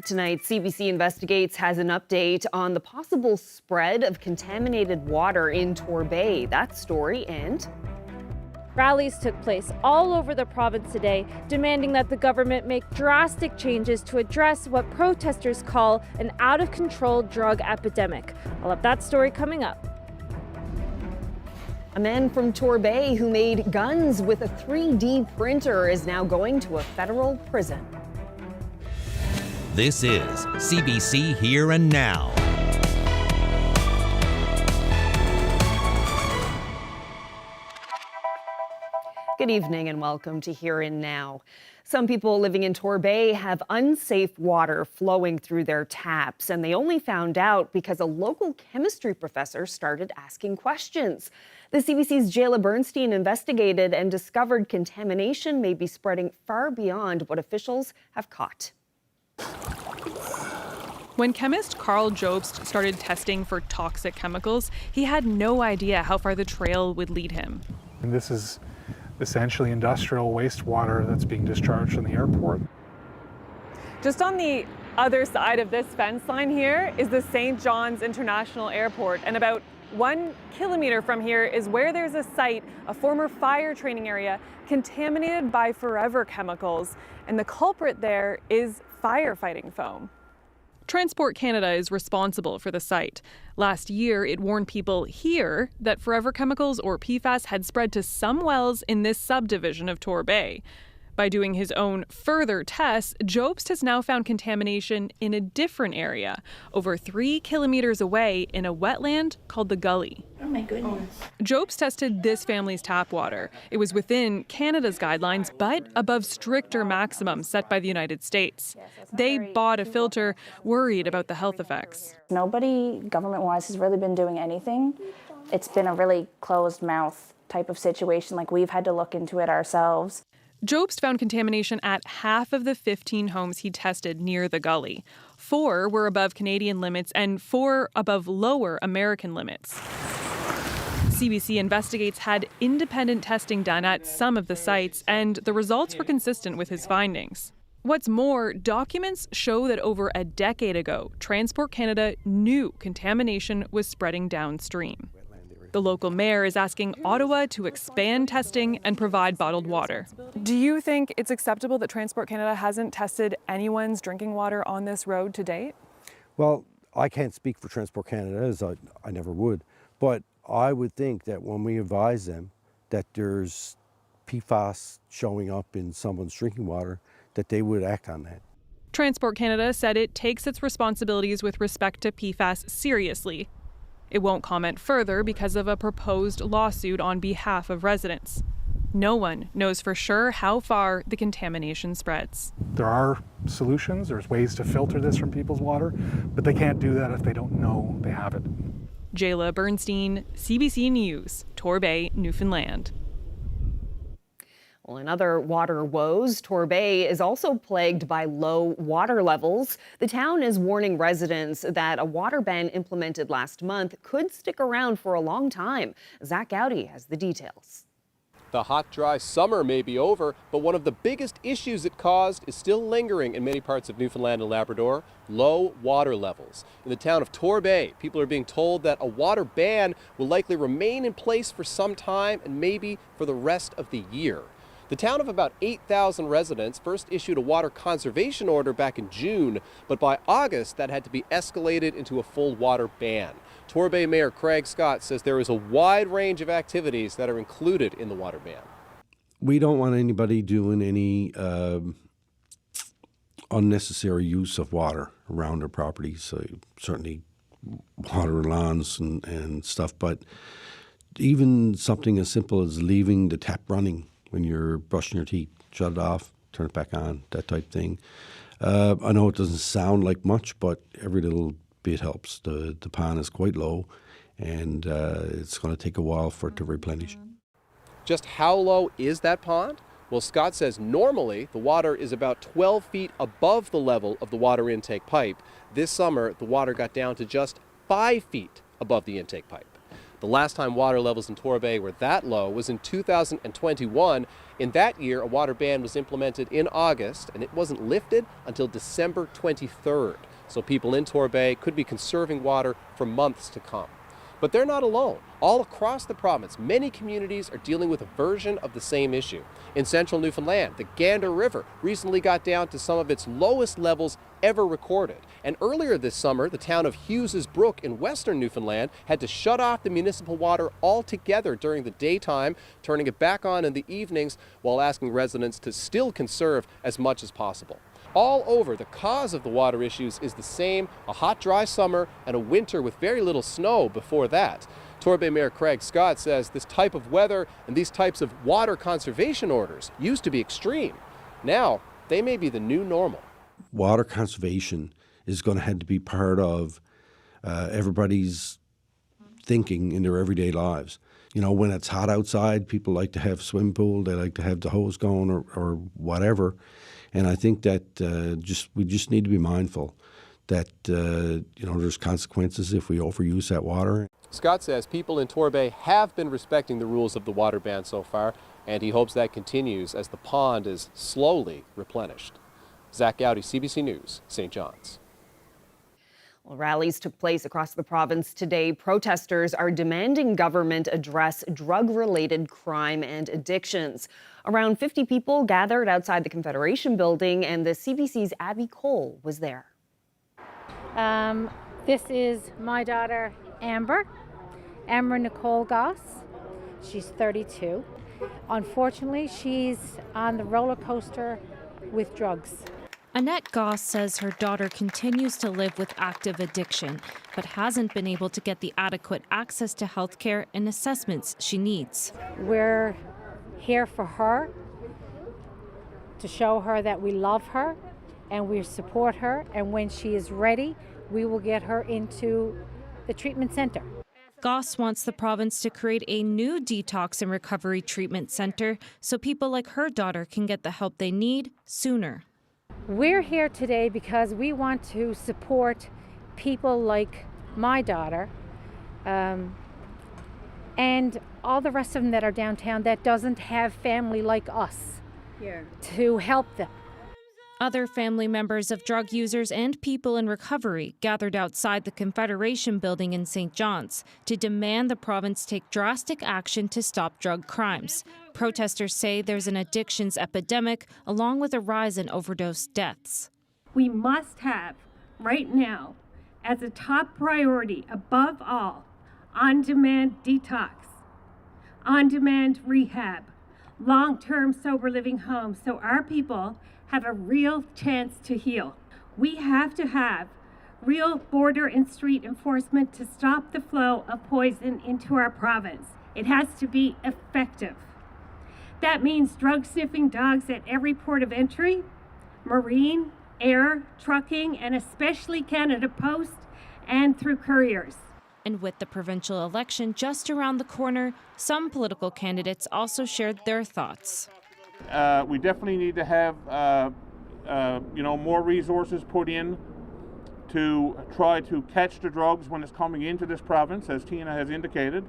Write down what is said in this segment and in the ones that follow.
Tonight, CBC Investigates has an update on the possible spread of contaminated water in Torbay. That story and Rallies took place all over the province today, demanding that the government make drastic changes to address what protesters call an out-of-control drug epidemic. I'll have that story coming up. A man from Torbay who made guns with a 3D printer is now going to a federal prison. This is CBC Here and Now. Good evening and welcome to Here and Now. Some people living in Torbay have unsafe water flowing through their taps, and they only found out because a local chemistry professor started asking questions. The CBC's Jayla Bernstein investigated and discovered contamination may be spreading far beyond what officials have caught. When chemist Carl Jobst started testing for toxic chemicals, he had no idea how far the trail would lead him. And this is essentially industrial wastewater that's being discharged from the airport. Just on the other side of this fence line here is the St. John's International Airport, and about 1 kilometer from here is where there's a site, a former fire training area, contaminated by forever chemicals, and the culprit there is firefighting foam. Transport Canada is responsible for the site. Last year, it warned people here that forever chemicals, or PFAS, had spread to some wells in this subdivision of Torbay. By doing his own further tests, Jobst has now found contamination in a different area, over 3 kilometers away in a wetland called the Gully. Oh my goodness. Jobst tested this family's tap water. It was within Canada's guidelines, but above stricter maximums set by the United States. They bought a filter, worried about the health effects. Nobody, government-wise, has really been doing anything. It's been a really closed-mouth type of situation, like we've had to look into it ourselves. Jobst found contamination at half of the 15 homes he tested near the Gully. 4 were above Canadian limits and 4 above lower American limits. CBC Investigates had independent testing done at some of the sites, and the results were consistent with his findings. What's more, documents show that over a decade ago, Transport Canada knew contamination was spreading downstream. The local mayor is asking Ottawa to expand testing and provide bottled water. Do you think it's acceptable that Transport Canada hasn't tested anyone's drinking water on this road to date? Well, I can't speak for Transport Canada, as I never would, but I would think that when we advise them that there's PFAS showing up in someone's drinking water, that they would act on that. Transport Canada said it takes its responsibilities with respect to PFAS seriously. It won't comment further because of a proposed lawsuit on behalf of residents. No one knows for sure how far the contamination spreads. There are solutions, there's ways to filter this from people's water, but they can't do that if they don't know they have it. Jayla Bernstein, CBC News, Torbay, Newfoundland. Well, in other water woes, Torbay is also plagued by low water levels. The town is warning residents that a water ban implemented last month could stick around for a long time. Zach Gowdy has the details. The hot, dry summer may be over, but one of the biggest issues it caused is still lingering in many parts of Newfoundland and Labrador: low water levels. In the town of Torbay, people are being told that a water ban will likely remain in place for some time and maybe for the rest of the year. The town of about 8,000 residents first issued a water conservation order back in June, but by August that had to be escalated into a full water ban. Torbay Mayor Craig Scott says there is a wide range of activities that are included in the water ban. We don't want anybody doing any unnecessary use of water around their properties, so certainly water lawns and stuff, but even something as simple as leaving the tap running when you're brushing your teeth, shut it off, turn it back on, that type thing. I know it doesn't sound like much, but every little bit helps. The pond is quite low, and it's going to take a while for it to replenish. Just how low is that pond? Well, Scott says normally the water is about 12 feet above the level of the water intake pipe. This summer, the water got down to just 5 feet above the intake pipe. The last time water levels in Torbay were that low was in 2021. In that year, a water ban was implemented in August, and it wasn't lifted until December 23rd. So people in Torbay could be conserving water for months to come. But they're not alone. All across the province, many communities are dealing with a version of the same issue. In central Newfoundland, the Gander River recently got down to some of its lowest levels ever recorded. And earlier this summer, the town of Hughes's Brook in western Newfoundland had to shut off the municipal water altogether during the daytime, turning it back on in the evenings while asking residents to still conserve as much as possible. All over, the cause of the water issues is the same: a hot, dry summer and a winter with very little snow before that. Torbay Mayor Craig Scott says this type of weather and these types of water conservation orders used to be extreme. Now, they may be the new normal. Water conservation is going to have to be part of everybody's thinking in their everyday lives. You know, when it's hot outside, people like to have swim pool, they like to have the hose going or whatever. And I think that we just need to be mindful that, there's consequences if we overuse that water. Scott says people in Torbay have been respecting the rules of the water ban so far, and he hopes that continues as the pond is slowly replenished. Zach Gowdy, CBC News, St. John's. Well, rallies took place across the province today. Protesters are demanding government address drug-related crime and addictions. Around 50 people gathered outside the Confederation building, and the CBC's Abby Cole was there. This is my daughter, Amber Nicole Goss. She's 32. Unfortunately, she's on the roller coaster with drugs. Annette Goss says her daughter continues to live with active addiction, but hasn't been able to get the adequate access to health care and assessments she needs. We're here for her, to show her that we love her and we support her, and when she is ready, we will get her into the treatment center. Goss wants the province to create a new detox and recovery treatment center so people like her daughter can get the help they need sooner. We're here today because we want to support people like my daughter and all the rest of them that are downtown that doesn't have family like us here to help them. Other family members of drug users and people in recovery gathered outside the Confederation building in St. John's to demand the province take drastic action to stop drug crimes. Protesters say there's an addictions epidemic along with a rise in overdose deaths. We must have, right now, as a top priority, above all, on-demand detox, on-demand rehab, long-term sober living homes, so our people have a real chance to heal. We have to have real border and street enforcement to stop the flow of poison into our province. It has to be effective. That means drug-sniffing dogs at every port of entry, marine, air, trucking, and especially Canada Post and through couriers. And with the provincial election just around the corner, some political candidates also shared their thoughts. We definitely need to have, more resources put in to try to catch the drugs when it's coming into this province, as Tina has indicated.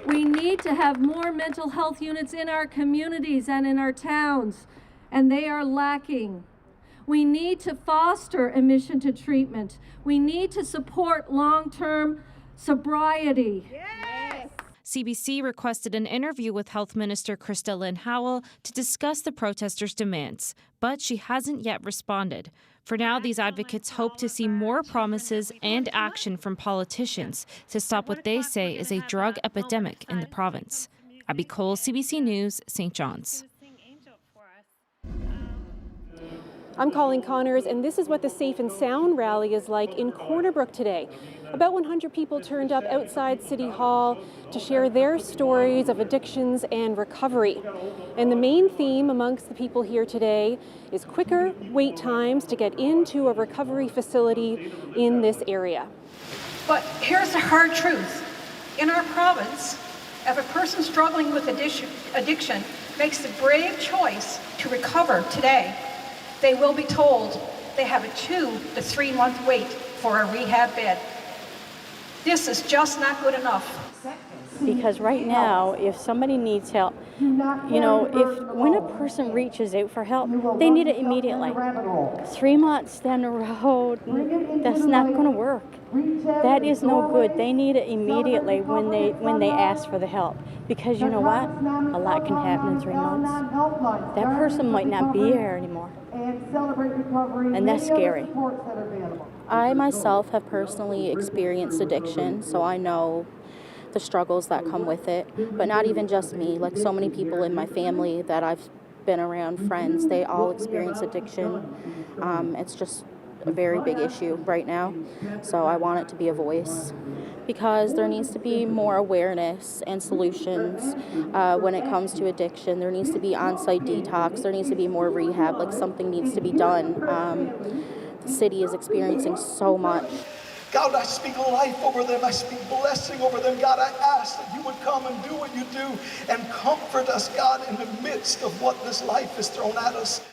We need to have more mental health units in our communities and in our towns, and they are lacking. We need to foster admission to treatment. We need to support long-term sobriety. Yes. CBC requested an interview with Health Minister Krista Lynn Howell to discuss the protesters' demands, but she hasn't yet responded. For now, these advocates hope to see more promises and action from politicians to stop what they say is a drug epidemic in the province. Abby Cole, CBC News, St. John's. I'm Colleen Connors, and this is what the Safe and Sound rally is like in Corner Brook today. About 100 people turned up outside City Hall to share their stories of addictions and recovery. And the main theme amongst the people here today is quicker wait times to get into a recovery facility in this area. But here's the hard truth. In our province, if a person struggling with addiction makes the brave choice to recover today, they will be told they have a 2 to 3 month wait for a rehab bed. This is just not good enough. Because right now, if somebody needs help, you know, when a person reaches out for help, they need it immediately. 3 months down the road, that's not going to work. That is no good. They need it immediately when they ask for the help. Because you know what? A lot can happen in 3 months. That person might not be here anymore. And that's scary. I myself have personally experienced addiction, so I know the struggles that come with it. But not even just me, like so many people in my family that I've been around, friends, they all experience addiction. It's just a very big issue right now. So I want it to be a voice, because there needs to be more awareness and solutions when it comes to addiction. There needs to be on-site detox. There needs to be more rehab. Like, something needs to be done. The city is experiencing so much. God, I speak life over them. I speak blessing over them. God, I ask that you would come and do what you do and comfort us, God, in the midst of what this life has thrown at us.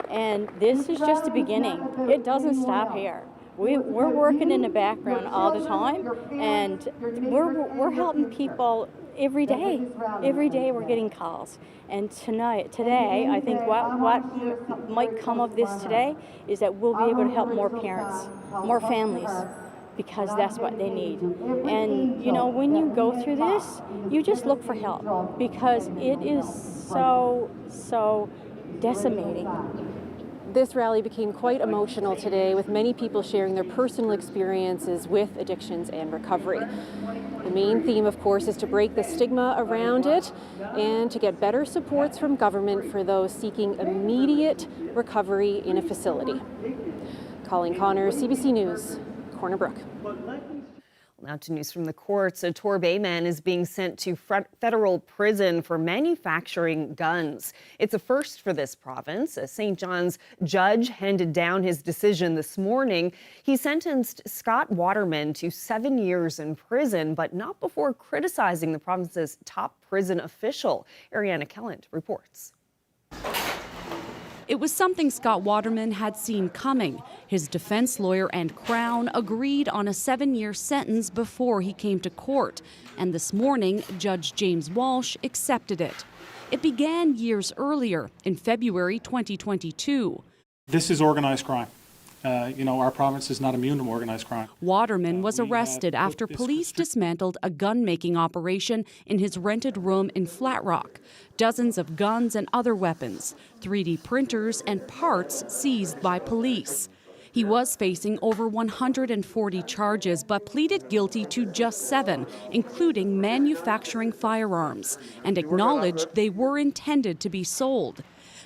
And this is just the beginning. It doesn't stop here. We're working in the background all the time, and we're helping people every day. Every day we're getting calls. And today, I think what might come of this today is that we'll be able to help more parents, more families, because that's what they need. And you know, when you go through this, you just look for help, because it is so decimating. This rally became quite emotional today, with many people sharing their personal experiences with addictions and recovery. The main theme, of course, is to break the stigma around it and to get better supports from government for those seeking immediate recovery in a facility. Colleen Connors, CBC News, Corner Brook. Now to news from the courts. A Torbay man is being sent to federal prison for manufacturing guns. It's a first for this province. A St. John's judge handed down his decision this morning. He sentenced Scott Waterman to 7 years in prison, but not before criticizing the province's top prison official. Ariana Kelland reports. It was something Scott Waterman had seen coming. His defense lawyer and Crown agreed on a 7-year sentence before he came to court. And this morning, Judge James Walsh accepted it. It began years earlier, in February 2022. This is organized crime. Our province is not immune to organized crime. Waterman was arrested after police dismantled a gun-making operation in his rented room in Flat Rock. Dozens of guns and other weapons, 3D printers and parts seized by police. He was facing over 140 charges, but pleaded guilty to just 7, including manufacturing firearms, and acknowledged they were intended to be sold.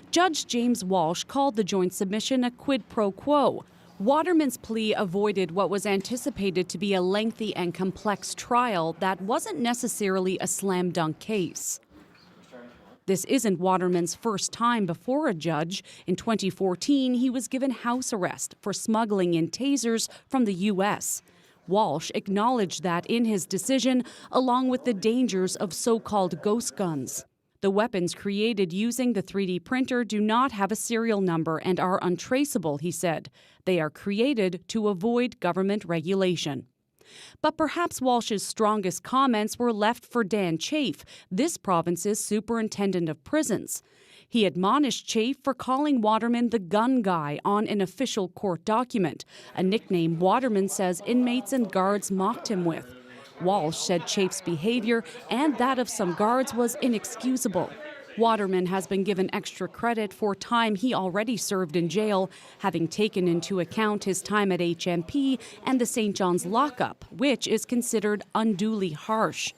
Judge James Walsh called the joint submission a quid pro quo. Waterman's plea avoided what was anticipated to be a lengthy and complex trial that wasn't necessarily a slam dunk case. This isn't Waterman's first time before a judge. In 2014, he was given house arrest for smuggling in tasers from the U.S. Walsh acknowledged that in his decision, along with the dangers of so-called ghost guns. The weapons created using the 3D printer do not have a serial number and are untraceable, he said. They are created to avoid government regulation. But perhaps Walsh's strongest comments were left for Dan Chafe, this province's superintendent of prisons. He admonished Chafe for calling Waterman the gun guy on an official court document, a nickname Waterman says inmates and guards mocked him with. Walsh said Chafe's behavior and that of some guards was inexcusable. Waterman has been given extra credit for time he already served in jail, having taken into account his time at HMP and the St. John's lockup, which is considered unduly harsh.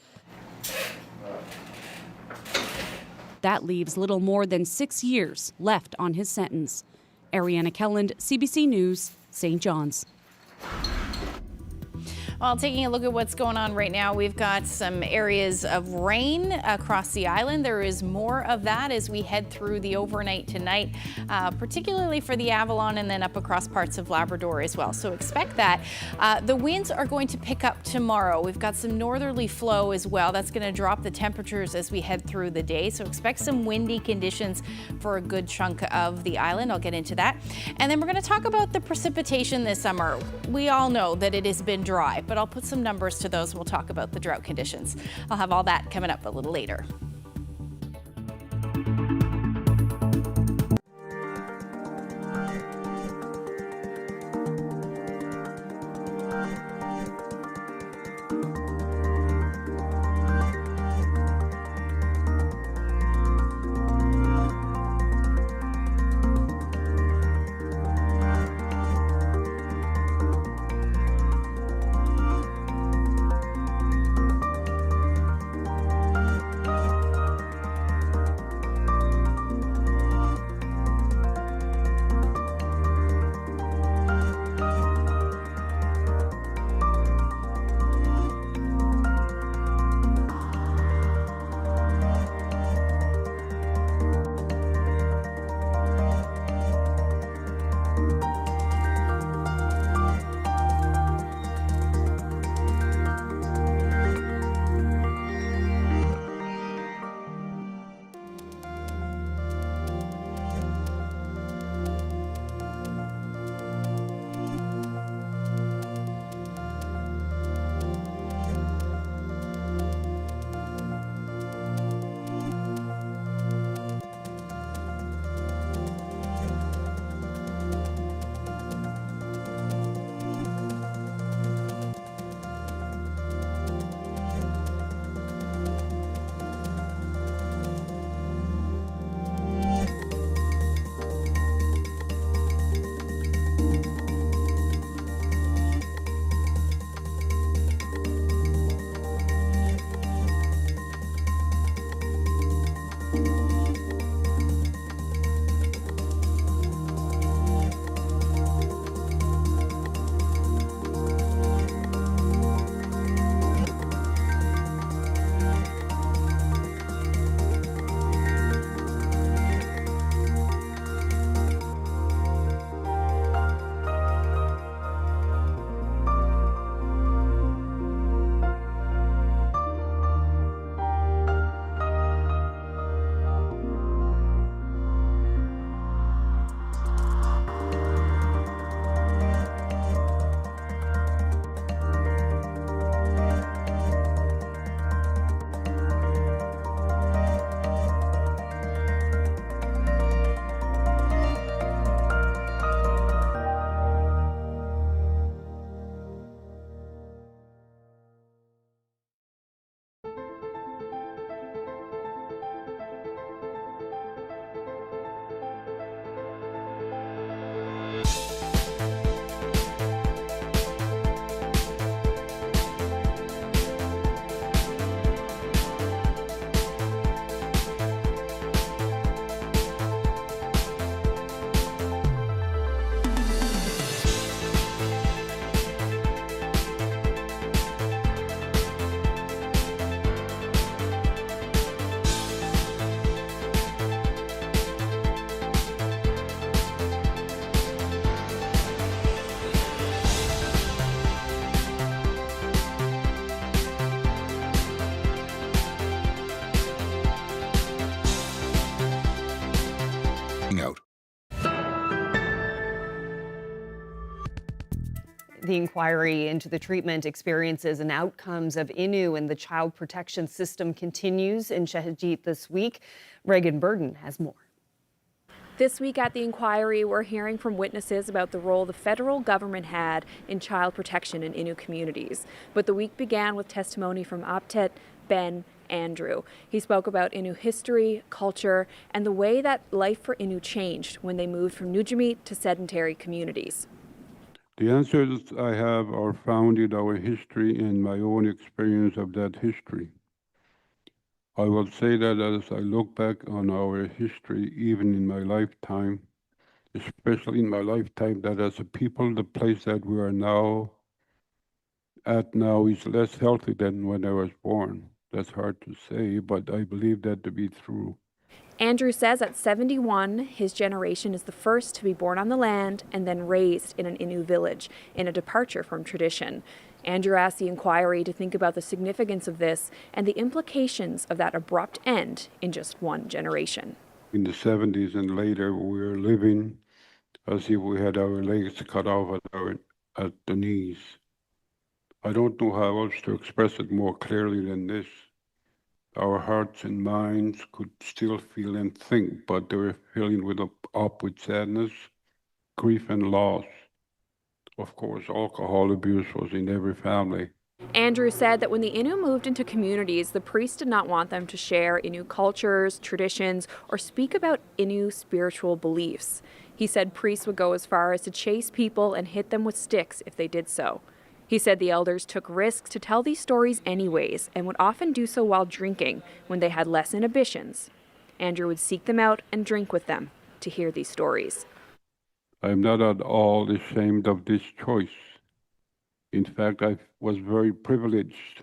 That leaves little more than 6 years left on his sentence. Ariana Kelland, CBC News, St. John's. Well, taking a look at what's going on right now, we've got some areas of rain across the island. There is more of that as we head through the overnight tonight, particularly for the Avalon and then up across parts of Labrador as well. So expect that. The winds are going to pick up tomorrow. We've got some northerly flow as well. That's going to drop the temperatures as we head through the day. So expect some windy conditions for a good chunk of the island. I'll get into that. And then we're going to talk about the precipitation this summer. We all know that it has been dry, but I'll put some numbers to those. We'll talk about the drought conditions. I'll have all that coming up a little later. Out. The inquiry into the treatment, experiences, and outcomes of Innu and the child protection system continues in Shahjeet this week. Reagan Burden has more. This week at the inquiry, we're hearing from witnesses about the role the federal government had in child protection in Innu communities. But the week began with testimony from Aptet, Ben, Andrew. He spoke about Innu history, culture, and the way that life for Innu changed when they moved from Nujamit to sedentary communities. The answers I have are found in our history and my own experience of that history. I will say that as I look back on our history, even in my lifetime, especially in my lifetime, that as a people, the place that we are now at now is less healthy than when I was born. That's hard to say, but I believe that to be true. Andrew says at 71, his generation is the first to be born on the land and then raised in an Innu village, in a departure from tradition. Andrew asked the inquiry to think about the significance of this and the implications of that abrupt end in just one generation. In the 70s and later, we were living as if we had our legs cut off at the knees. I don't know how else to express it more clearly than this. Our hearts and minds could still feel and think, but they were filling up with sadness, grief, and loss. Of course, alcohol abuse was in every family. Andrew said that when the Innu moved into communities, the priests did not want them to share Innu cultures, traditions, or speak about Innu spiritual beliefs. He said priests would go as far as to chase people and hit them with sticks if they did so. He said the elders took risks to tell these stories anyways and would often do so while drinking when they had less inhibitions. Andrew would seek them out and drink with them to hear these stories. I am not at all ashamed of this choice. In fact, I was very privileged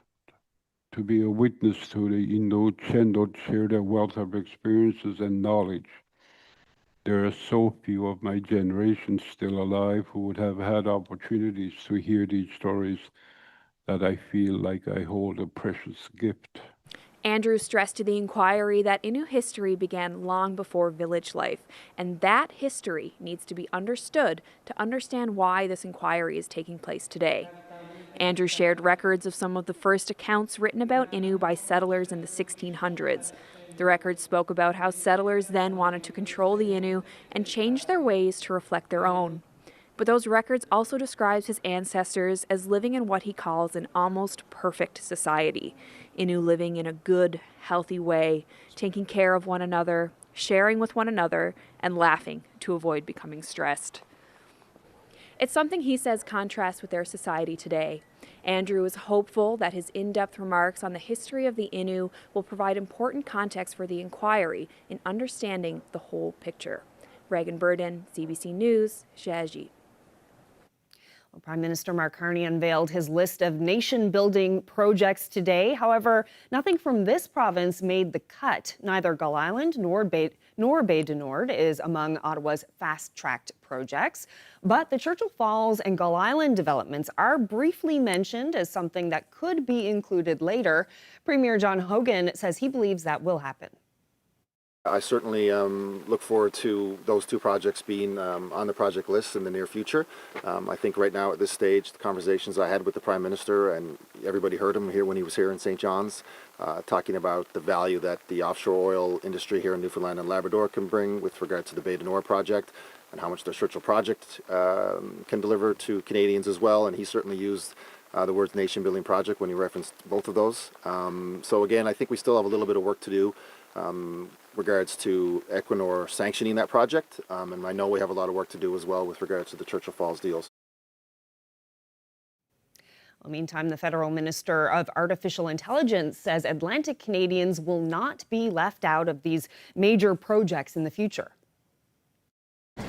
to be a witness to the Innu Chendot share their wealth of experiences and knowledge. There are so few of my generation still alive who would have had opportunities to hear these stories that I feel like I hold a precious gift. Andrew stressed to the inquiry that Innu history began long before village life, and that history needs to be understood to understand why this inquiry is taking place today. Andrew shared records of some of the first accounts written about Innu by settlers in the 1600s. The records spoke about how settlers then wanted to control the Innu and change their ways to reflect their own. But those records also describes his ancestors as living in what he calls an almost perfect society. Innu living in a good, healthy way, taking care of one another, sharing with one another, and laughing to avoid becoming stressed. It's something he says contrasts with their society today. Andrew is hopeful that his in-depth remarks on the history of the Innu will provide important context for the inquiry in understanding the whole picture. Reagan Burden, CBC News, Shaji. Prime Minister Mark Carney unveiled his list of nation-building projects today. However, nothing from this province made the cut. Neither Gull Island nor Bay du Nord is among Ottawa's fast-tracked projects. But the Churchill Falls and Gull Island developments are briefly mentioned as something that could be included later. Premier John Hogan says he believes that will happen. I certainly look forward to those two projects being on the project list in the near future. I think right now at this stage, the conversations I had with the Prime Minister, and everybody heard him here when he was here in St. John's, talking about the value that the offshore oil industry here in Newfoundland and Labrador can bring with regard to the Bay du Nord project and how much the Churchill project can deliver to Canadians as well. And he certainly used the words nation building project when he referenced both of those. So again, I think we still have a little bit of work to do regards to Equinor sanctioning that project, and I know we have a lot of work to do as well with regards to the Churchill Falls deals. Well, meantime, the federal minister of artificial intelligence says Atlantic Canadians will not be left out of these major projects in the future.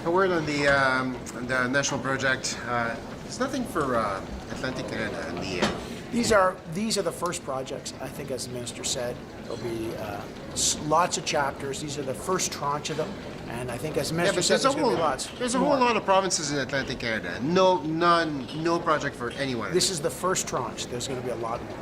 A word on the national project. There's nothing for Atlantic Canada. These are the first projects, I think, as the minister said. There'll be lots of chapters. These are the first tranche of them, and I think, as the minister said, there's going to be lots. There's a whole lot of provinces in Atlantic Canada. No project for anyone. This is the first tranche. There's going to be a lot more.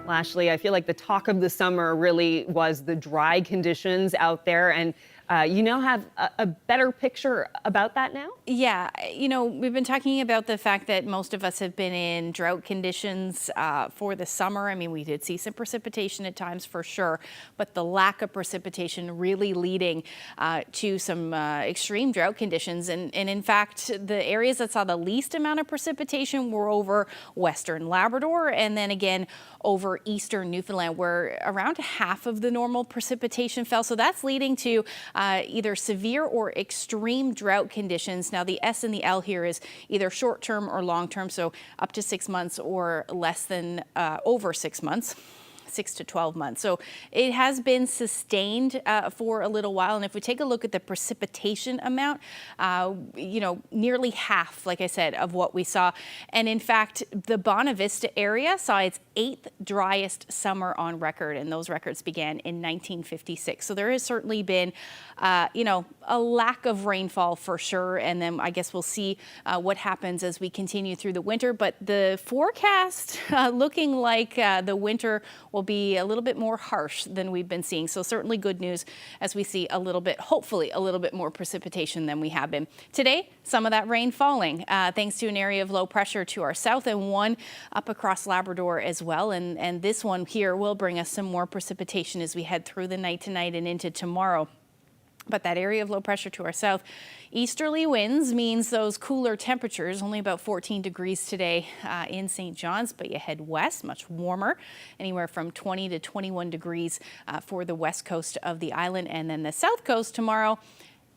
Ashley, I feel like the talk of the summer really was the dry conditions out there, and you now have a better picture about that now? Yeah, you know, we've been talking about the fact that most of us have been in drought conditions for the summer. I mean, we did see some precipitation at times for sure, but the lack of precipitation really leading to some extreme drought conditions. And in fact, the areas that saw the least amount of precipitation were over western Labrador and then again over eastern Newfoundland, where around half of the normal precipitation fell. So that's leading to either severe or extreme drought conditions. Now the S and the L here is either short-term or long-term, so up to 6 months or less than over 6 months. 6 to 12 months. So it has been sustained for a little while. And if we take a look at the precipitation amount, you know, nearly half, like I said, of what we saw. And in fact, the Bonavista area saw its 8th driest summer on record. And those records began in 1956. So there has certainly been, you know, a lack of rainfall for sure. And then I guess we'll see what happens as we continue through the winter. But the forecast looking like the winter will be a little bit more harsh than we've been seeing. So certainly good news as we see a little bit, hopefully a little bit more precipitation than we have been. Today, some of that rain falling thanks to an area of low pressure to our south and one up across Labrador as well. And this one here will bring us some more precipitation as we head through the night tonight and into tomorrow. But that area of low pressure to our south, easterly winds means those cooler temperatures, only about 14 degrees today in St. John's, but you head west, much warmer, anywhere from 20 to 21 degrees for the west coast of the island. And then the south coast tomorrow,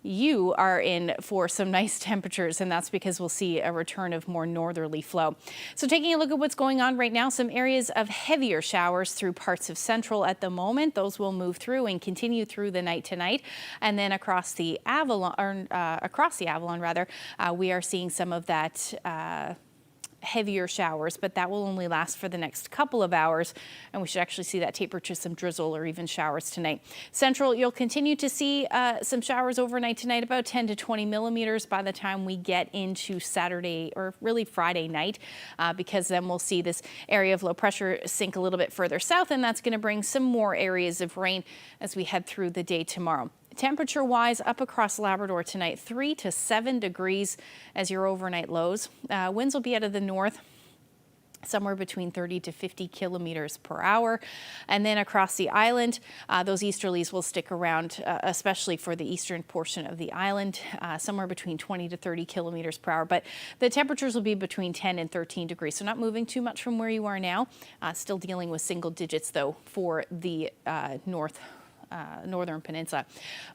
you are in for some nice temperatures, and that's because we'll see a return of more northerly flow. So taking a look at what's going on right now, some areas of heavier showers through parts of central at the moment. Those will move through and continue through the night tonight. And then across the Avalon, we are seeing some of that heavier showers, but that will only last for the next couple of hours, and we should actually see that taper to some drizzle or even showers tonight. Central, you'll continue to see some showers overnight tonight, about 10 to 20 millimeters by the time we get into Saturday or really Friday night, because then we'll see this area of low pressure sink a little bit further south, and that's going to bring some more areas of rain as we head through the day tomorrow. Temperature-wise, up across Labrador tonight, 3 to 7 degrees as your overnight lows. Winds will be out of the north, somewhere between 30 to 50 kilometers per hour. And then across the island, those easterlies will stick around, especially for the eastern portion of the island, somewhere between 20 to 30 kilometers per hour. But the temperatures will be between 10 and 13 degrees, so not moving too much from where you are now. Still dealing with single digits, though, for the northern peninsula.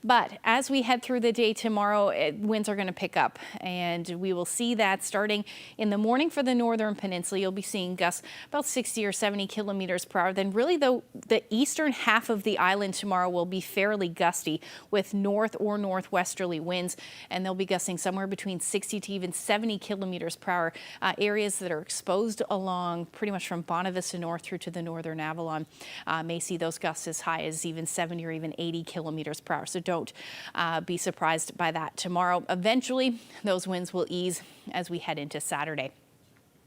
But as we head through the day tomorrow, winds are going to pick up, and we will see that starting in the morning for the northern peninsula. You'll be seeing gusts about 60 or 70 kilometers per hour. Then really, though, the eastern half of the island tomorrow will be fairly gusty with north or northwesterly winds, and they'll be gusting somewhere between 60 to even 70 kilometers per hour. Areas that are exposed along pretty much from Bonavista north through to the northern Avalon may see those gusts as high as even 70 or even 80 kilometers per hour. So don't be surprised by that tomorrow. Eventually, those winds will ease as we head into Saturday.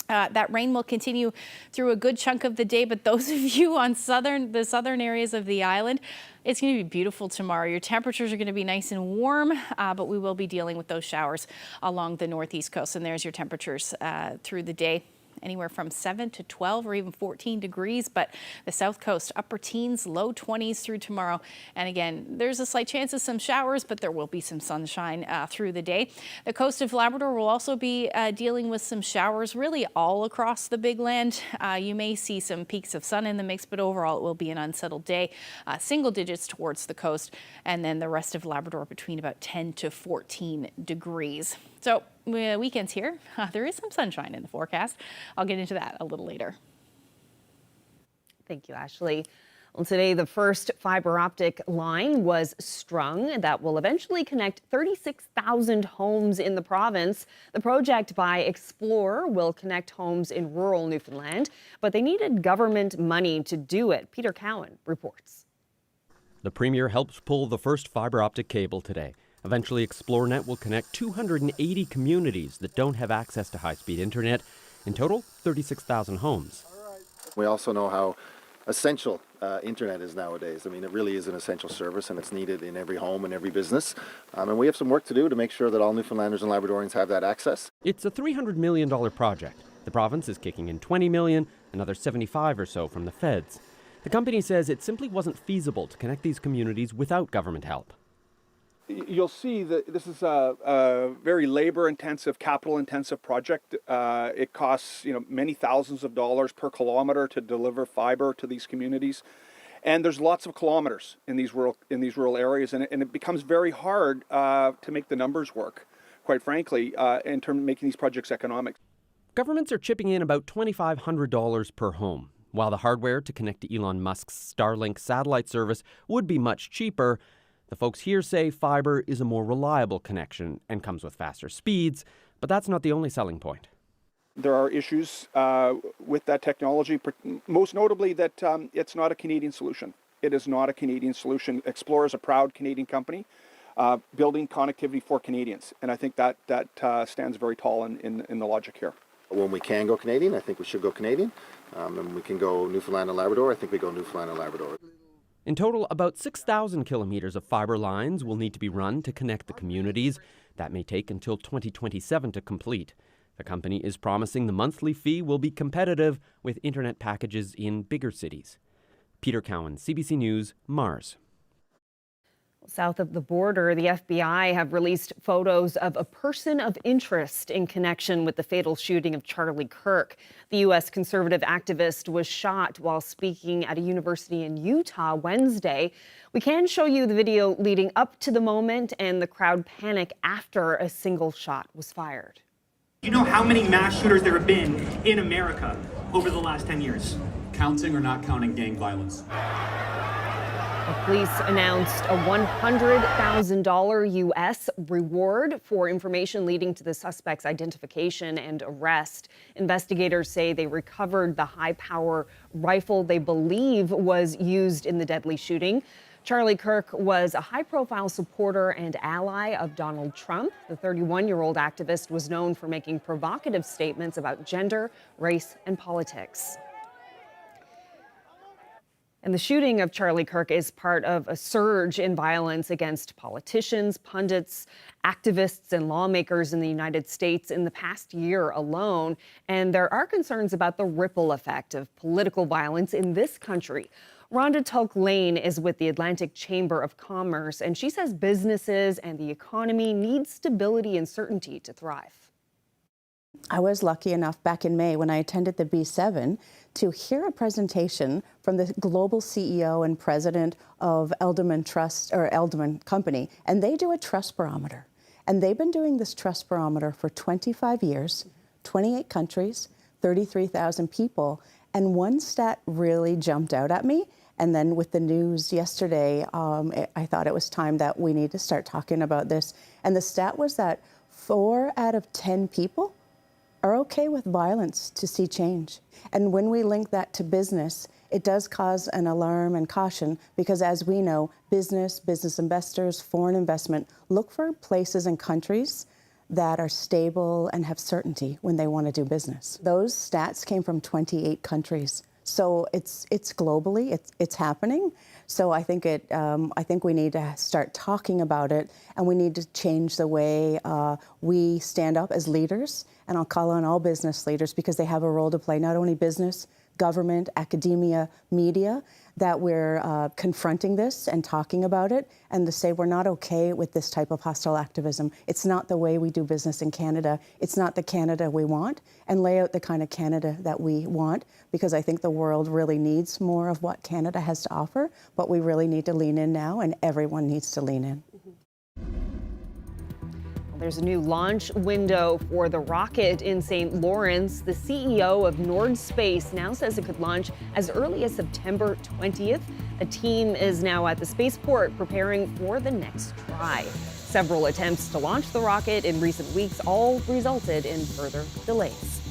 That rain will continue through a good chunk of the day, but those of you on the southern areas of the island, it's going to be beautiful tomorrow. Your temperatures are going to be nice and warm, but we will be dealing with those showers along the northeast coast. And there's your temperatures through the day. Anywhere from 7 to 12 or even 14 degrees, but the south coast, upper teens, low 20s through tomorrow. And again, there's a slight chance of some showers, but there will be some sunshine through the day. The coast of Labrador will also be dealing with some showers really all across the big land. You may see some peaks of sun in the mix, but overall it will be an unsettled day. Single digits towards the coast, and then the rest of Labrador between about 10 to 14 degrees. So weekends here, there is some sunshine in the forecast. I'll get into that a little later. Thank you, Ashley. Well, today, the first fiber optic line was strung that will eventually connect 36,000 homes in the province. The project by Explore will connect homes in rural Newfoundland, but they needed government money to do it. Peter Cowan reports. The Premier helps pull the first fiber optic cable today. Eventually, ExploreNet will connect 280 communities that don't have access to high-speed internet. In total, 36,000 homes. We also know how essential internet is nowadays. I mean, it really is an essential service, and it's needed in every home and every business. And we have some work to do to make sure that all Newfoundlanders and Labradorians have that access. It's a $300 million project. The province is kicking in $20 million, another 75 or so from the feds. The company says it simply wasn't feasible to connect these communities without government help. You'll see that this is a very labor-intensive, capital-intensive project. It costs, many thousands of dollars per kilometer to deliver fiber to these communities, and there's lots of kilometers in these rural areas, and it becomes very hard to make the numbers work, quite frankly, in terms of making these projects economic. Governments are chipping in about $2,500 per home. While the hardware to connect to Elon Musk's Starlink satellite service would be much cheaper, the folks here say fiber is a more reliable connection and comes with faster speeds, but that's not the only selling point. There are issues with that technology, most notably that it's not a Canadian solution. It is not a Canadian solution. Explore is a proud Canadian company building connectivity for Canadians, and I think that stands very tall in the logic here. When we can go Canadian, I think we should go Canadian. And when we can go Newfoundland and Labrador, I think we go Newfoundland and Labrador. In total, about 6,000 kilometers of fiber lines will need to be run to connect the communities. That may take until 2027 to complete. The company is promising the monthly fee will be competitive with internet packages in bigger cities. Peter Cowan, CBC News, Mars. South of the border, the FBI have released photos of a person of interest in connection with the fatal shooting of Charlie Kirk. The U.S. conservative activist was shot while speaking at a university in Utah Wednesday. We can show you the video leading up to the moment and the crowd panic after a single shot was fired. Do you know how many mass shooters there have been in America over the last 10 years? Counting or not counting gang violence? Police announced a $100,000 U.S. reward for information leading to the suspect's identification and arrest. Investigators say they recovered the high-power rifle they believe was used in the deadly shooting. Charlie Kirk was a high-profile supporter and ally of Donald Trump. The 31-year-old activist was known for making provocative statements about gender, race, and politics. And the shooting of Charlie Kirk is part of a surge in violence against politicians, pundits, activists, and lawmakers in the United States in the past year alone. And there are concerns about the ripple effect of political violence in this country. Rhonda Tulk-Lane is with the Atlantic Chamber of Commerce, and she says businesses and the economy need stability and certainty to thrive. I was lucky enough back in May when I attended the B7 to hear a presentation from the global CEO and president of Edelman Company, and they do a trust barometer. And they've been doing this trust barometer for 25 years, 28 countries, 33,000 people, and one stat really jumped out at me. And then with the news yesterday, I thought it was time that we need to start talking about this. And the stat was that 4 out of 10 people are okay with violence to see change. And when we link that to business, it does cause an alarm and caution because, as we know, business investors, foreign investment look for places and countries that are stable and have certainty when they want to do business. Those stats came from 28 countries. So it's globally, it's happening. So I think we need to start talking about it, and we need to change the way we stand up as leaders. And I'll call on all business leaders because they have a role to play, not only business, government, academia, media, that we're confronting this and talking about it, and to say we're not okay with this type of hostile activism. It's not the way we do business in Canada. It's not the Canada we want, and lay out the kind of Canada that we want, because I think the world really needs more of what Canada has to offer, but we really need to lean in now, and everyone needs to lean in. There's a new launch window for the rocket in St. Lawrence. The CEO of Nord Space now says it could launch as early as September 20th. A team is now at the spaceport preparing for the next try. Several attempts to launch the rocket in recent weeks all resulted in further delays.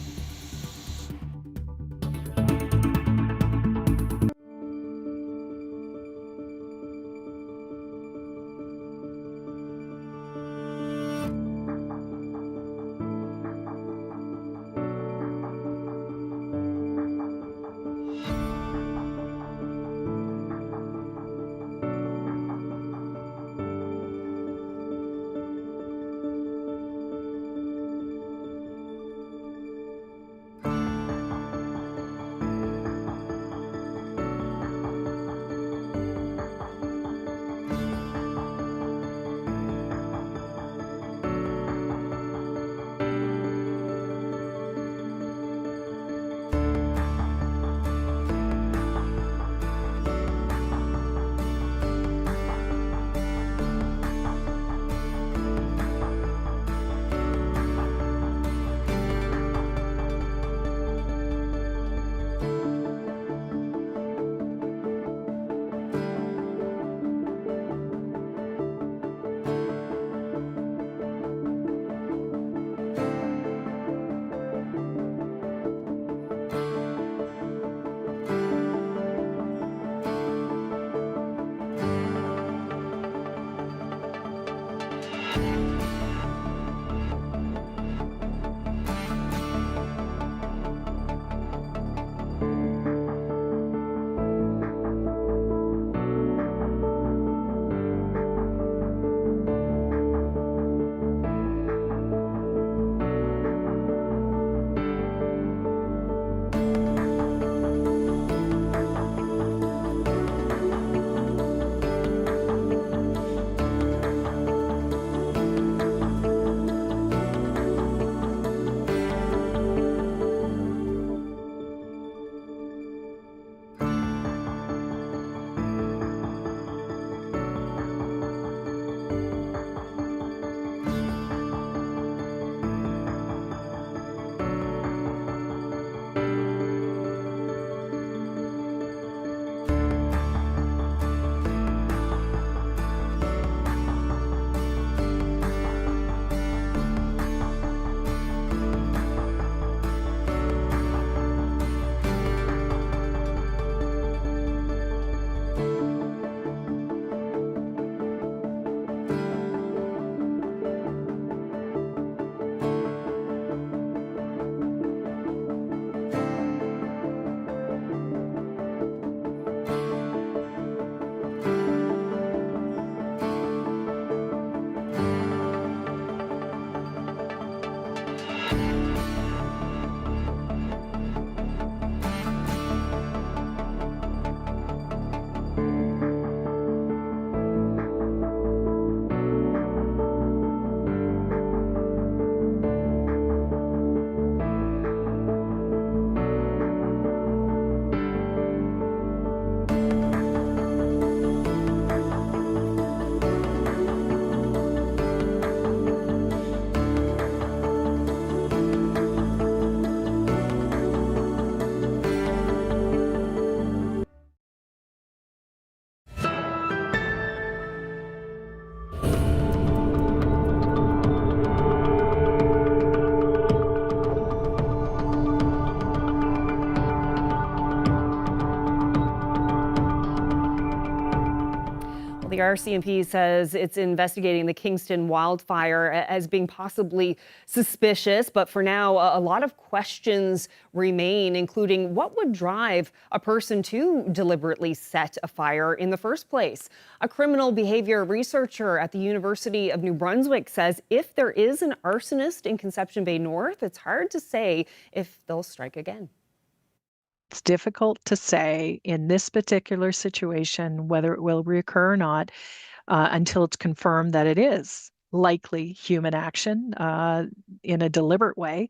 The RCMP says it's investigating the Kingston wildfire as being possibly suspicious, but for now, a lot of questions remain, including what would drive a person to deliberately set a fire in the first place. A criminal behavior researcher at the University of New Brunswick says if there is an arsonist in Conception Bay North, it's hard to say if they'll strike again. It's difficult to say in this particular situation whether it will reoccur or not until it's confirmed that it is likely human action in a deliberate way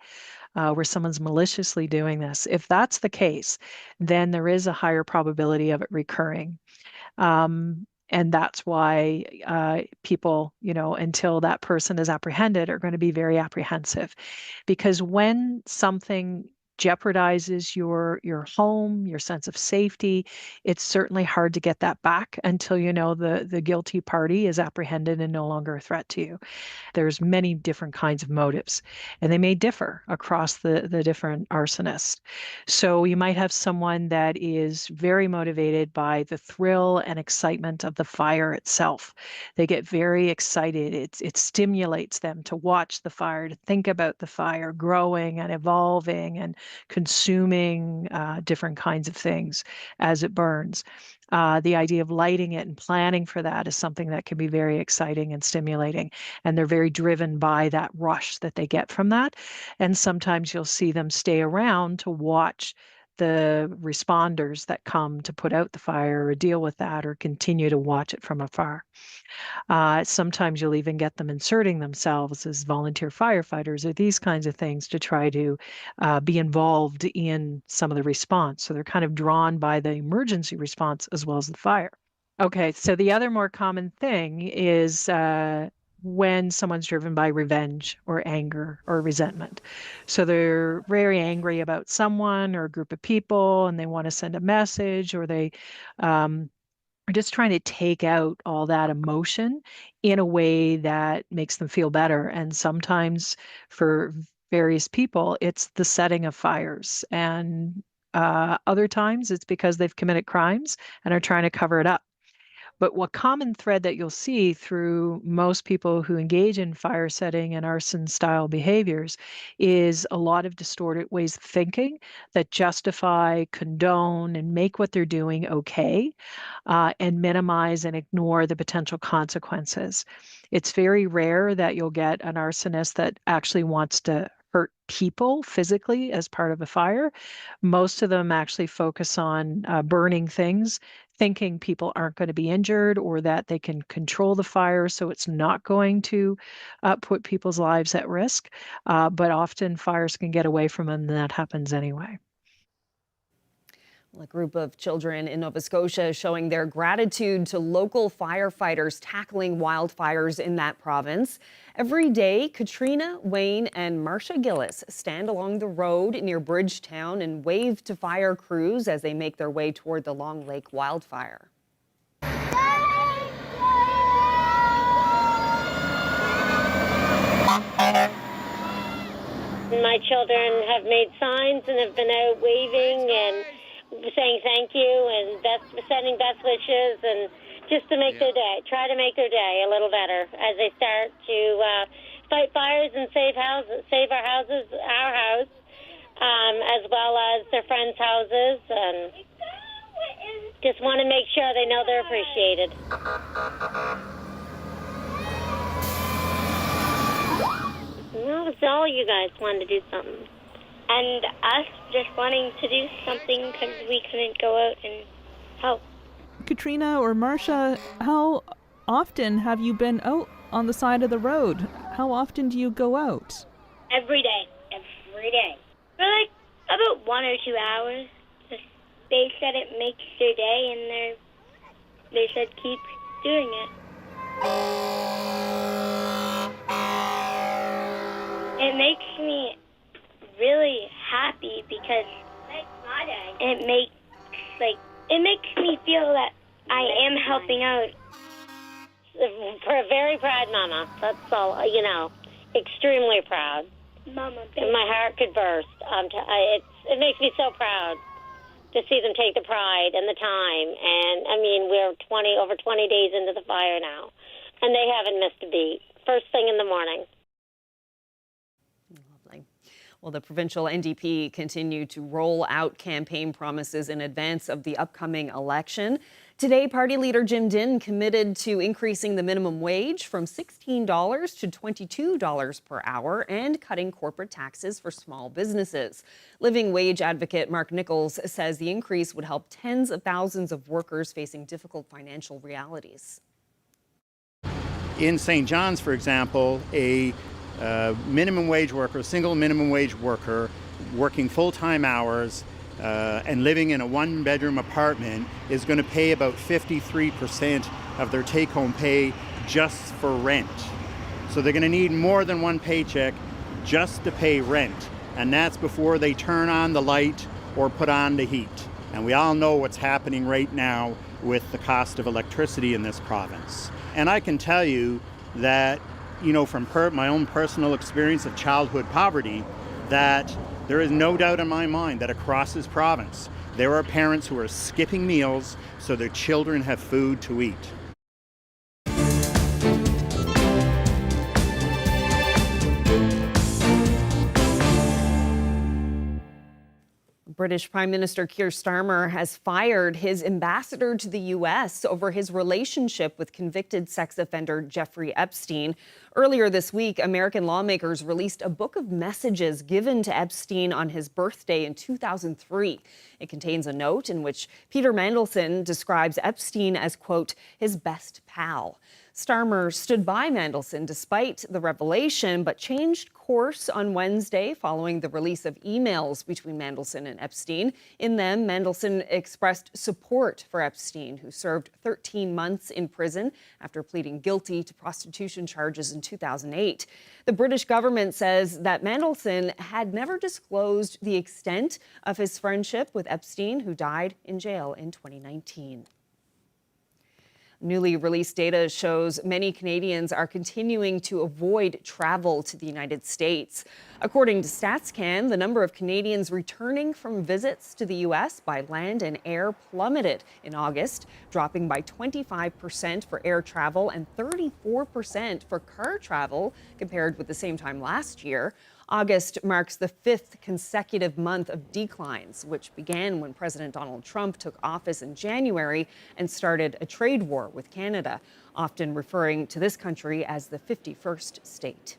where someone's maliciously doing this. If that's the case, then there is a higher probability of it recurring. And that's why people, until that person is apprehended, are going to be very apprehensive. Because when something jeopardizes your home, your sense of safety, it's certainly hard to get that back until the guilty party is apprehended and no longer a threat to you. There's many different kinds of motives, and they may differ across the different arsonists. So you might have someone that is very motivated by the thrill and excitement of the fire itself. They get very excited. It stimulates them to watch the fire, to think about the fire growing and evolving and consuming different kinds of things as it burns. The idea of lighting it and planning for that is something that can be very exciting and stimulating. And they're very driven by that rush that they get from that. And sometimes you'll see them stay around to watch the responders that come to put out the fire or deal with that or continue to watch it from afar. Sometimes you'll even get them inserting themselves as volunteer firefighters or these kinds of things to try to be involved in some of the response. So they're kind of drawn by the emergency response as well as the fire. Okay, so the other more common thing is when someone's driven by revenge or anger or resentment. So they're very angry about someone or a group of people and they want to send a message, or they are just trying to take out all that emotion in a way that makes them feel better. And sometimes for various people, it's the setting of fires. And other times it's because they've committed crimes and are trying to cover it up. But what common thread that you'll see through most people who engage in fire setting and arson style behaviors is a lot of distorted ways of thinking that justify, condone, and make what they're doing okay, and minimize and ignore the potential consequences. It's very rare that you'll get an arsonist that actually wants to hurt people physically as part of a fire. Most of them actually focus on burning things, thinking people aren't going to be injured or that they can control the fire so it's not going to put people's lives at risk. But often fires can get away from them, and that happens anyway. A group of children in Nova Scotia is showing their gratitude to local firefighters tackling wildfires in that province. Every day, Katrina, Wayne, and Marcia Gillis stand along the road near Bridgetown and wave to fire crews as they make their way toward the Long Lake wildfire. My children have made signs and have been out waving and saying thank you and sending best wishes, and just to make their day, try to make their day a little better as they start to fight fires and save our houses, our house, as well as their friends' houses, and just want to make sure they know they're appreciated. No, it's all you guys wanted to do something. And us just wanting to do something because we couldn't go out and help. Katrina or Marcia, how often have you been out on the side of the road? How often do you go out? Every day. For like about 1 or 2 hours. They said it makes their day, and they said keep doing it. It makes me really happy because it makes me feel that I am helping out. For a very proud mama, that's all, extremely proud. Mama, and my heart could burst. It makes me so proud to see them take the pride and the time. And I mean, we're over 20 days into the fire now, and they haven't missed a beat. First thing in the morning. Well, the provincial NDP continued to roll out campaign promises in advance of the upcoming election. Today, party leader Jim Dinn committed to increasing the minimum wage from $16 to $22 per hour and cutting corporate taxes for small businesses. Living wage advocate Mark Nichols says the increase would help tens of thousands of workers facing difficult financial realities. In St. John's, for example, a minimum wage worker, a single minimum wage worker working full-time hours and living in a one-bedroom apartment is going to pay about 53% of their take-home pay just for rent. So they're going to need more than one paycheck just to pay rent. And that's before they turn on the light or put on the heat. And we all know what's happening right now with the cost of electricity in this province. And I can tell you that, from my own personal experience of childhood poverty, that there is no doubt in my mind that across this province, there are parents who are skipping meals so their children have food to eat. British Prime Minister Keir Starmer has fired his ambassador to the U.S. over his relationship with convicted sex offender Jeffrey Epstein. Earlier this week, American lawmakers released a book of messages given to Epstein on his birthday in 2003. It contains a note in which Peter Mandelson describes Epstein as, quote, his best pal. Starmer stood by Mandelson despite the revelation, but changed course on Wednesday following the release of emails between Mandelson and Epstein. In them, Mandelson expressed support for Epstein, who served 13 months in prison after pleading guilty to prostitution charges in 2008. The British government says that Mandelson had never disclosed the extent of his friendship with Epstein, who died in jail in 2019. Newly released data shows many Canadians are continuing to avoid travel to the United States. According to StatsCan, the number of Canadians returning from visits to the U.S. by land and air plummeted in August, dropping by 25% for air travel and 34% for car travel compared with the same time last year. August marks the fifth consecutive month of declines, which began when President Donald Trump took office in January and started a trade war with Canada, often referring to this country as the 51st state.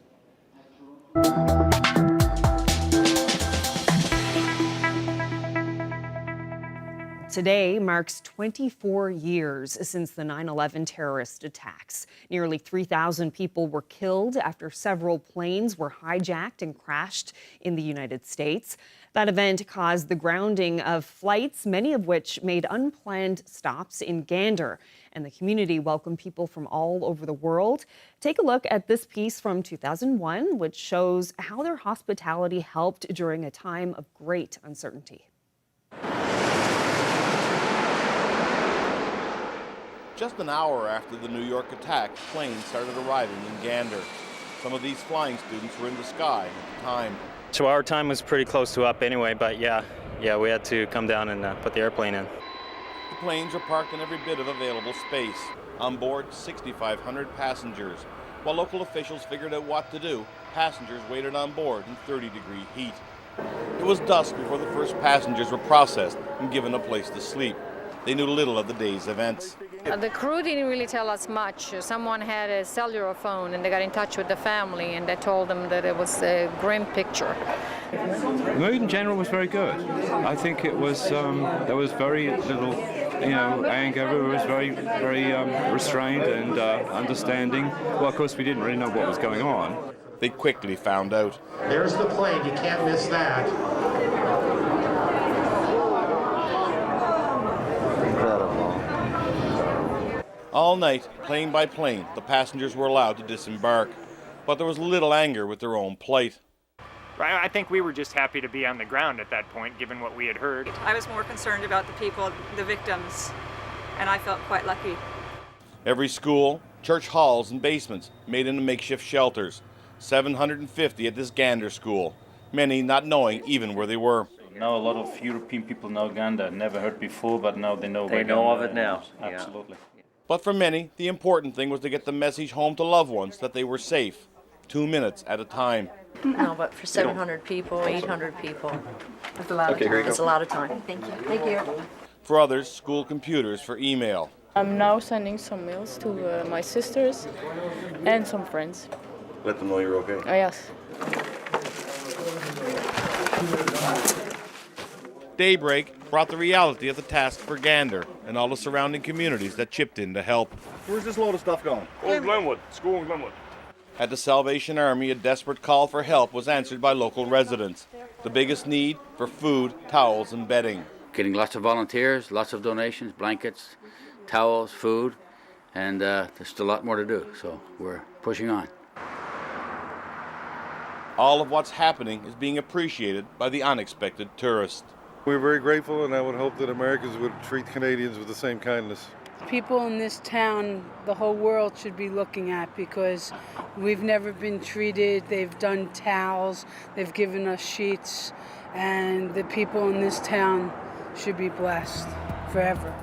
Today marks 24 years since the 9/11 terrorist attacks. Nearly 3,000 people were killed after several planes were hijacked and crashed in the United States. That event caused the grounding of flights, many of which made unplanned stops in Gander. And the community welcomed people from all over the world. Take a look at this piece from 2001, which shows how their hospitality helped during a time of great uncertainty. Just an hour after the New York attack, planes started arriving in Gander. Some of these flying students were in the sky at the time. So our time was pretty close to up anyway, but yeah, we had to come down and put the airplane in. The planes are parked in every bit of available space. On board, 6,500 passengers. While local officials figured out what to do, passengers waited on board in 30-degree heat. It was dusk before the first passengers were processed and given a place to sleep. They knew little of the day's events. The crew didn't really tell us much. Someone had a cellular phone and they got in touch with the family and they told them that it was a grim picture. The mood in general was very good. I think it was, there was very little, anger. Everyone was very restrained and understanding. Well, of course, we didn't really know what was going on. They quickly found out. There's the plane, you can't miss that. All night, plane by plane, the passengers were allowed to disembark. But there was little anger with their own plight. I think we were just happy to be on the ground at that point, given what we had heard. I was more concerned about the people, the victims, and I felt quite lucky. Every school, church halls, and basements made into makeshift shelters. 750 at this Gander school, many not knowing even where they were. Now a lot of European people know Gander. Never heard before, but now they know. They know of it now. Absolutely. But for many, the important thing was to get the message home to loved ones that they were safe, 2 minutes at a time. No, but for 700 people, 800 people, that's a lot of time. It's a lot of time. Thank you. Thank you. For others, school computers for email. I'm now sending some mails to my sisters and some friends. Let them know you're okay. Oh, yes. Daybreak brought the reality of the task for Gander and all the surrounding communities that chipped in to help. Where's this load of stuff going? Oh, Glenwood. School in Glenwood. At the Salvation Army, a desperate call for help was answered by local residents. The biggest need for food, towels, and bedding. Getting lots of volunteers, lots of donations, blankets, towels, food, and there's still a lot more to do, so we're pushing on. All of what's happening is being appreciated by the unexpected tourist. We're very grateful, and I would hope that Americans would treat Canadians with the same kindness. People in this town, the whole world should be looking at, because we've never been treated. They've done towels, they've given us sheets, and the people in this town should be blessed forever.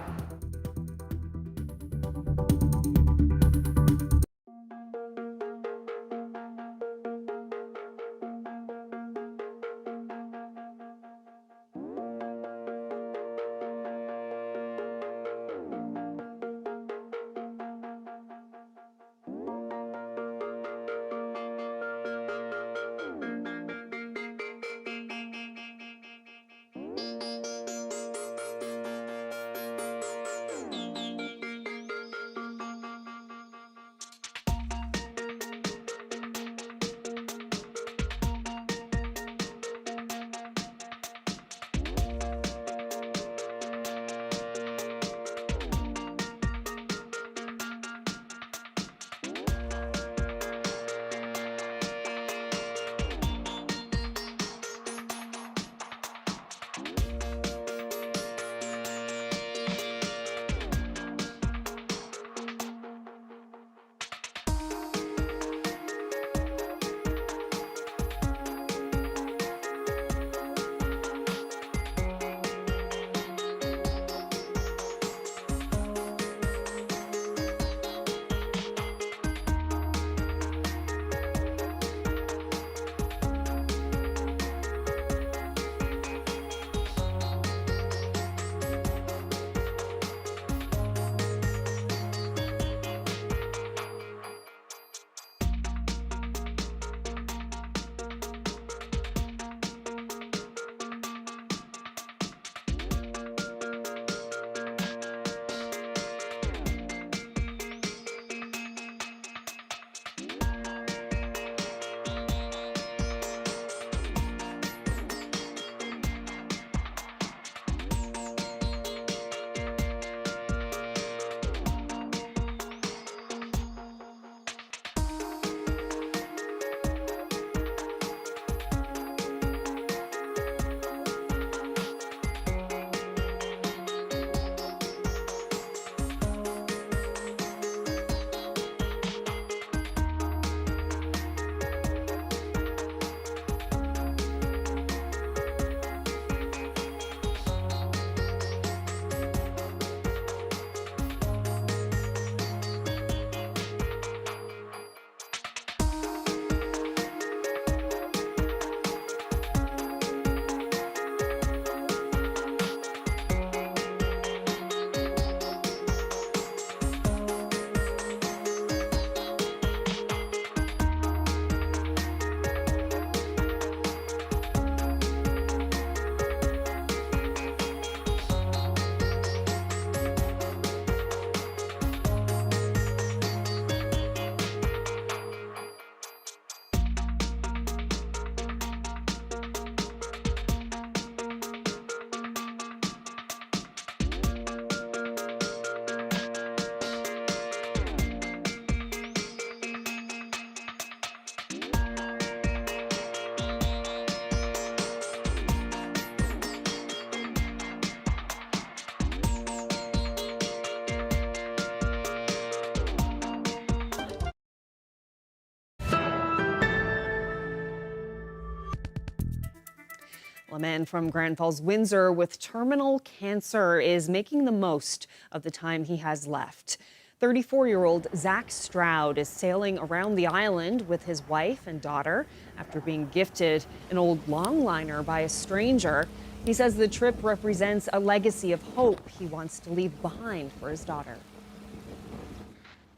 A man from Grand Falls, Windsor with terminal cancer is making the most of the time he has left. 34-year-old Zach Stroud is sailing around the island with his wife and daughter after being gifted an old longliner by a stranger. He says the trip represents a legacy of hope he wants to leave behind for his daughter.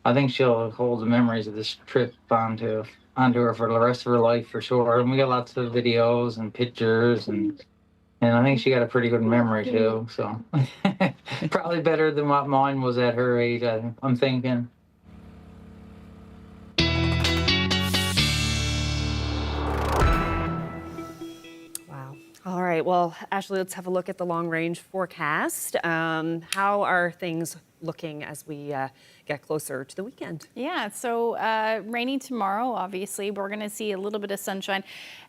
I think she'll hold the memories of this trip onto her for the rest of her life, for sure. And we got lots of videos and pictures, and I think she got a pretty good memory too. So probably better than what mine was at her age, I'm thinking. Wow. All right. Well, Ashley, let's have a look at the long-range forecast. How are things looking as we get closer to the weekend? Yeah, so rainy tomorrow, obviously. We're going to see a little bit of sunshine.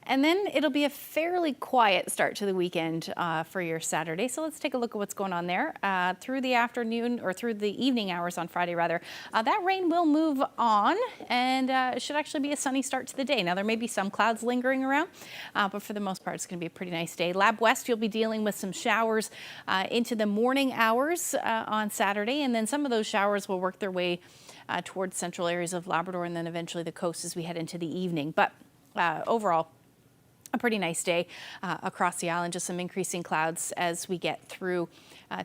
And then it'll be a fairly quiet start to the weekend for your Saturday. So let's take a look at what's going on there. Through the afternoon, or through the evening hours on Friday, rather, that rain will move on, and it should actually be a sunny start to the day. Now, there may be some clouds lingering around, but for the most part, it's going to be a pretty nice day. Lab West, you'll be dealing with some showers into the morning hours on Saturday, and then some of those showers will work their way towards central areas of Labrador and then eventually the coast as we head into the evening. But overall, a pretty nice day across the island, just some increasing clouds as we get through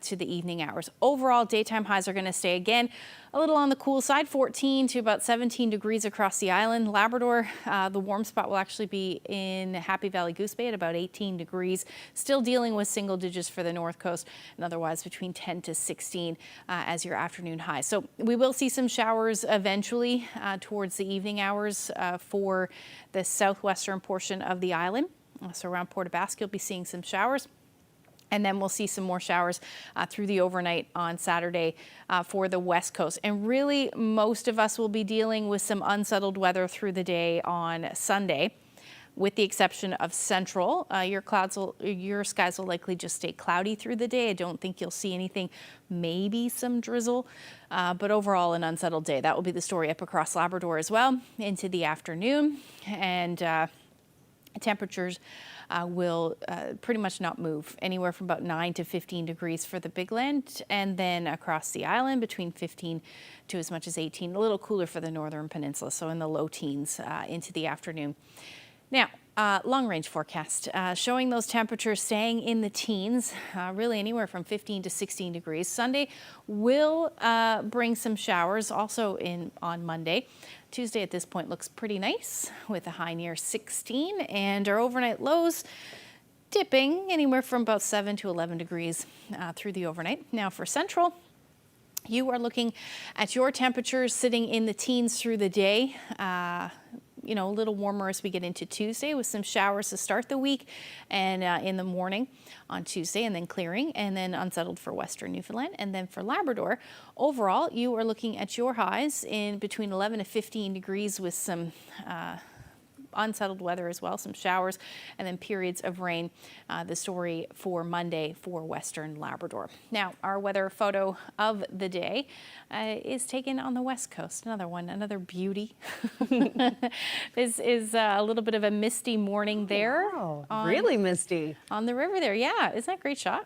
to the evening hours. Overall, daytime highs are going to stay again a little on the cool side, 14 to about 17 degrees across the island. Labrador, the warm spot will actually be in Happy Valley Goose Bay at about 18 degrees. Still dealing with single digits for the north coast, and otherwise between 10 to 16 as your afternoon high. So we will see some showers eventually towards the evening hours for the southwestern portion of the island. So around Port aux Basques, you'll be seeing some showers. And then we'll see some more showers through the overnight on Saturday for the west coast. And really, most of us will be dealing with some unsettled weather through the day on Sunday, with the exception of central. Your skies will likely just stay cloudy through the day. I don't think you'll see anything, maybe some drizzle, but overall an unsettled day. That will be the story up across Labrador as well into the afternoon. And temperatures will pretty much not move, anywhere from about 9 to 15 degrees for the Big Land, and then across the island between 15 to as much as 18, a little cooler for the northern peninsula, so in the low teens into the afternoon. Now, long-range forecast showing those temperatures staying in the teens, really anywhere from 15 to 16 degrees. Sunday will bring some showers also on Monday. Tuesday at this point looks pretty nice with a high near 16, and our overnight lows dipping anywhere from about 7 to 11 degrees through the overnight. Now for central, you are looking at your temperatures sitting in the teens through the day. You know, a little warmer as we get into Tuesday with some showers to start the week, and in the morning on Tuesday, and then clearing, and then unsettled for western Newfoundland. And then for Labrador, overall, you are looking at your highs in between 11 to 15 degrees with some unsettled weather as well, some showers, and then periods of rain. The story for Monday for western Labrador. Now, our weather photo of the day is taken on the west coast. Another beauty. This is a little bit of a misty morning there. Wow, really misty. On the river there, yeah. Isn't that a great shot?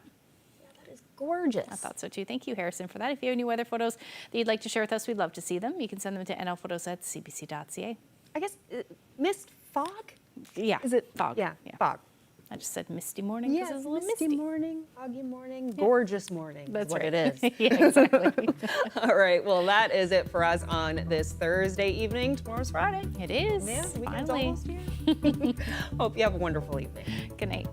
Gorgeous. I thought so too. Thank you, Harrison, for that. If you have any weather photos that you'd like to share with us, we'd love to see them. You can send them to nlphotos@cbc.ca. I guess mist, fog? Yeah. Is it fog? Yeah, fog. I just said misty morning because it's a little misty. Morning, foggy morning, gorgeous morning. That's what right. it is. Yeah, exactly. All right, well, that is it for us on this Thursday evening. Tomorrow's Friday. It is. Yeah, the weekend's Finally. almost here. Hope you have a wonderful evening. Good night.